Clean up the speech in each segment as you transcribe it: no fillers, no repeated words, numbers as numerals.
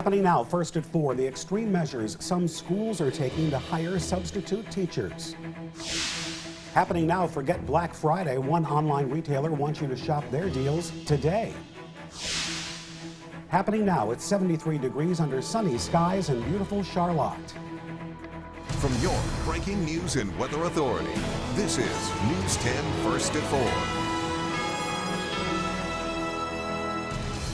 Happening now, first at 4, the extreme measures some schools are taking to hire substitute teachers. Happening now, forget Black Friday. One online retailer wants you to shop their deals today. Happening now, it's 73 degrees under sunny skies in beautiful Charlotte. From your breaking news and weather authority, this is News 10 First at 4.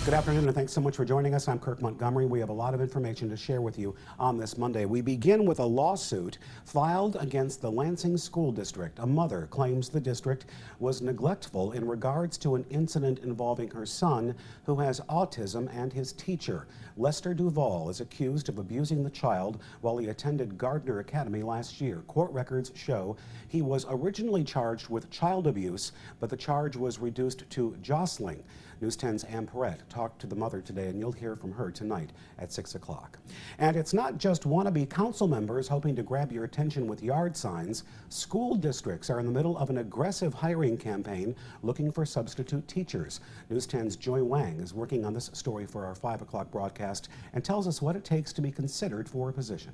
Good afternoon and thanks so much for joining us. I'm Kirk Montgomery. We have a lot of information to share with you on this Monday. We begin with a lawsuit filed against the Lansing School District. A mother claims the district was neglectful in regards to an incident involving her son who has autism and his teacher. Lester Duval is accused of abusing the child while he attended Gardner Academy last year. Court records show he was originally charged with child abuse, but the charge was reduced to jostling. News 10's Ann Perrette talked to the mother today, and you'll hear from her tonight at 6 o'clock. And it's not just wannabe council members hoping to grab your attention with yard signs. School districts are in the middle of an aggressive hiring campaign looking for substitute teachers. News 10's Joy Wang is working on this story for our 5 o'clock broadcast and tells us what it takes to be considered for a position.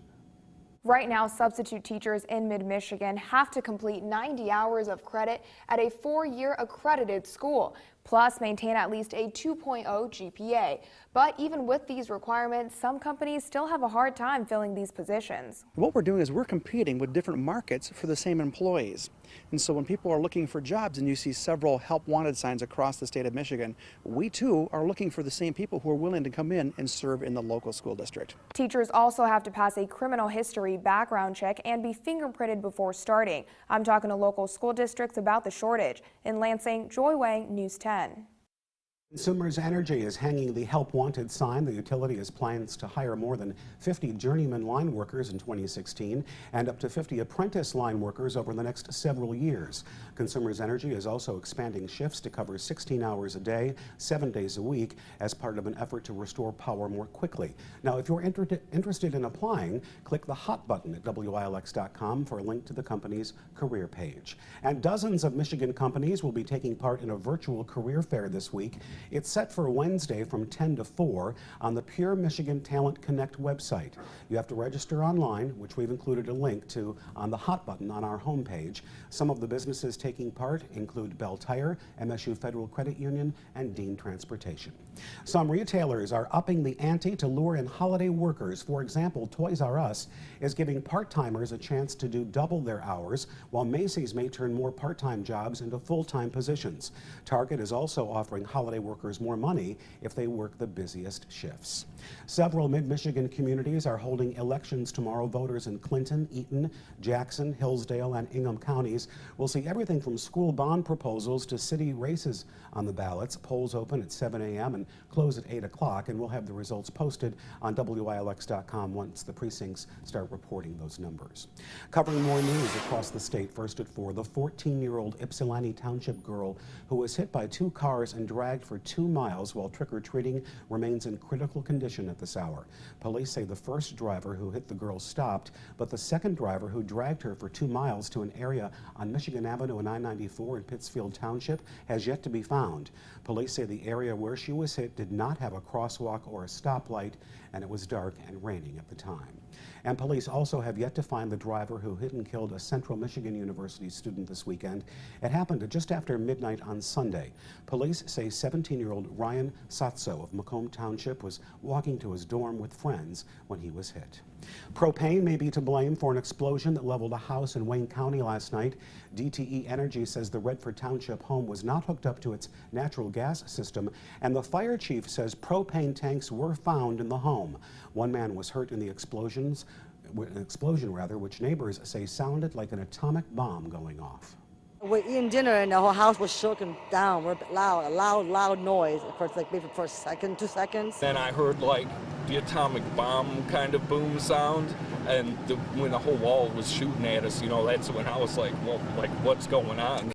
Right now, substitute teachers in mid-Michigan have to complete 90 hours of credit at a 4-year accredited school, plus maintain at least a 2.0 GPA. But even with these requirements, some companies still have a hard time filling these positions. What we're doing is we're competing with different markets for the same employees. And so when people are looking for jobs and you see several help wanted signs across the state of Michigan, we too are looking for the same people who are willing to come in and serve in the local school district. Teachers also have to pass a criminal history background check and be fingerprinted before starting. I'm talking to local school districts about the shortage. In Lansing, Joy Wang, News 10. Consumers Energy is hanging the Help Wanted sign. The utility has plans to hire more than 50 journeyman line workers in 2016 and up to 50 apprentice line workers over the next several years. Consumers Energy is also expanding shifts to cover 16 hours a day, 7 days a week as part of an effort to restore power more quickly. Now, if you're interested in applying, click the hot button at WILX.com for a link to the company's career page. And dozens of Michigan companies will be taking part in a virtual career fair this week. It's set for Wednesday from 10 to 4 on the Pure Michigan Talent Connect website. You have to register online, which we've included a link to on the hot button on our homepage. Some of the businesses taking part include Bell Tire, MSU Federal Credit Union, and Dean Transportation. Some retailers are upping the ante to lure in holiday workers. For example, Toys R Us is giving part-timers a chance to do double their hours, while Macy's may turn more part-time jobs into full-time positions. Target is also offering holiday workers more money if they work the busiest shifts. Several mid-Michigan communities are holding elections tomorrow. Voters in Clinton, Eaton, Jackson, Hillsdale, and Ingham counties will see everything from school bond proposals to city races on the ballots. Polls open at 7 a.m. and close at 8 o'clock, and we'll have the results posted on WILX.com once the precincts start reporting those numbers. Covering more news across the state, first at 4, the 14-year-old Ypsilanti Township girl who was hit by 2 cars and dragged for 2 miles while trick-or-treating remains in critical condition at this hour. Police say the first driver who hit the girl stopped, but the second driver who dragged her for 2 miles to an area on Michigan Avenue and I-94 in Pittsfield Township has yet to be found. Police say the area where she was hit did not have a crosswalk or a stoplight, and it was dark and raining at the time. And police also have yet to find the driver who hit and killed a Central Michigan University student this weekend. It happened just after midnight on Sunday. Police say 17-year-old Ryan Satso of Macomb Township was walking to his dorm with friends when he was hit. Propane may be to blame for an explosion that leveled a house in Wayne County last night. DTE Energy says the Redford Township home was not hooked up to its natural gas system, and the fire chief says propane tanks were found in the home. One man was hurt in the explosion, which neighbors say sounded like an atomic bomb going off. We're eating dinner and the whole house was shaken down. We're loud noise for like maybe for a second, 2 seconds. Then I heard like the atomic bomb kind of boom sound, and when the whole wall was shooting at us, you know, that's when I was like, well, like what's going on?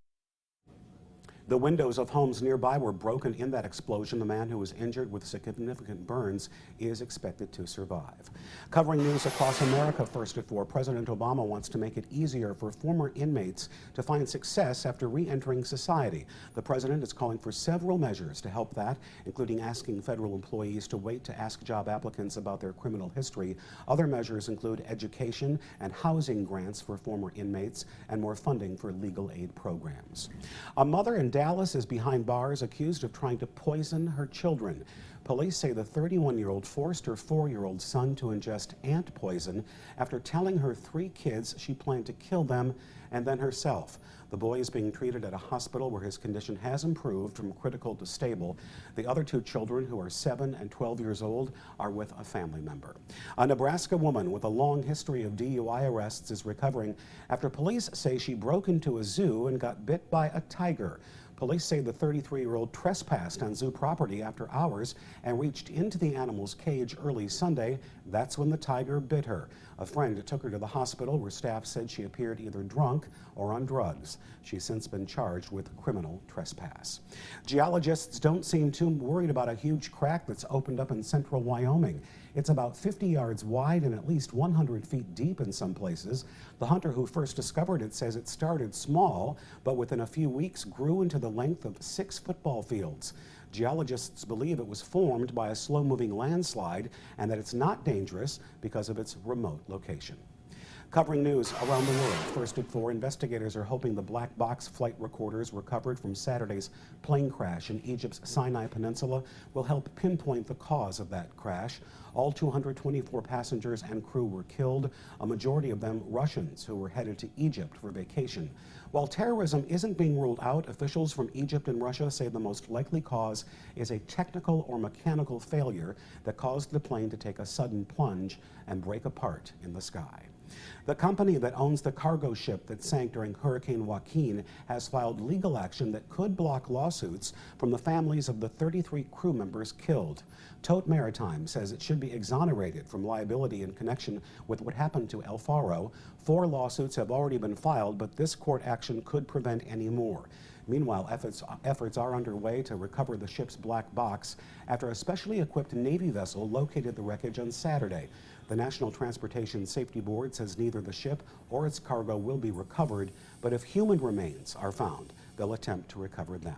The windows of homes nearby were broken in that explosion. The man who was injured with significant burns is expected to survive. Covering news across America, first at 4, President Obama wants to make it easier for former inmates to find success after re-entering society. The president is calling for several measures to help that, including asking federal employees to wait to ask job applicants about their criminal history. Other measures include education and housing grants for former inmates and more funding for legal aid programs. A mother in Dallas is behind bars accused of trying to poison her children. Police say the 31-year-old forced her 4-year-old son to ingest ant poison after telling her 3 kids she planned to kill them and then herself. The boy is being treated at a hospital where his condition has improved from critical to stable. The other 2 children, who are 7 and 12 years old, are with a family member. A Nebraska woman with a long history of DUI arrests is recovering after police say she broke into a zoo and got bit by a tiger. Police say the 33-year-old trespassed on zoo property after hours and reached into the animal's cage early Sunday. That's when the tiger bit her. A friend took her to the hospital where staff said she appeared either drunk or on drugs. She's since been charged with criminal trespass. Geologists don't seem too worried about a huge crack that's opened up in central Wyoming. It's about 50 yards wide and at least 100 feet deep in some places. The hunter who first discovered it says it started small, but within a few weeks grew into the length of 6 football fields. Geologists believe it was formed by a slow-moving landslide and that it's not dangerous because of its remote location. Covering news around the world, first at 4, investigators are hoping the black box flight recorders recovered from Saturday's plane crash in Egypt's Sinai Peninsula will help pinpoint the cause of that crash. All 224 passengers and crew were killed, a majority of them Russians who were headed to Egypt for vacation. While terrorism isn't being ruled out, officials from Egypt and Russia say the most likely cause is a technical or mechanical failure that caused the plane to take a sudden plunge and break apart in the sky. The company that owns the cargo ship that sank during Hurricane Joaquin has filed legal action that could block lawsuits from the families of the 33 crew members killed. Tote Maritime says it should be exonerated from liability in connection with what happened to El Faro. 4 lawsuits have already been filed, but this court action could prevent any more. Meanwhile, efforts are underway to recover the ship's black box after a specially equipped Navy vessel located the wreckage on Saturday. The National Transportation Safety Board says neither the ship or its cargo will be recovered, but if human remains are found, they'll attempt to recover them.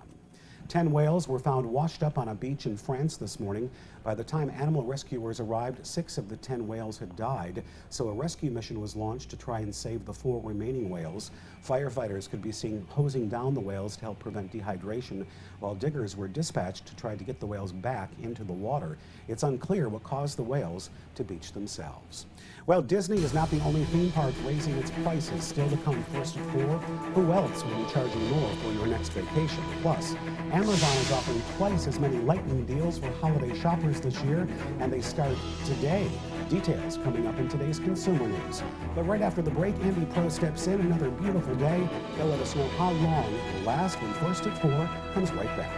10 whales were found washed up on a beach in France this morning. By the time animal rescuers arrived, 6 of the 10 whales had died, so a rescue mission was launched to try and save the 4 remaining whales. Firefighters could be seen hosing down the whales to help prevent dehydration, while diggers were dispatched to try to get the whales back into the water. It's unclear what caused the whales to beach themselves. Well, Disney is not the only theme park raising its prices. Still to come, first at 4, who else will be charging more for your next vacation? Plus, Amazon is offering twice as many lightning deals for holiday shoppers this year, and they start today. Details coming up in today's consumer news. But right after the break, Andy Pro steps in. Another beautiful day. They'll let us know how long it will last when First at 4 comes right back.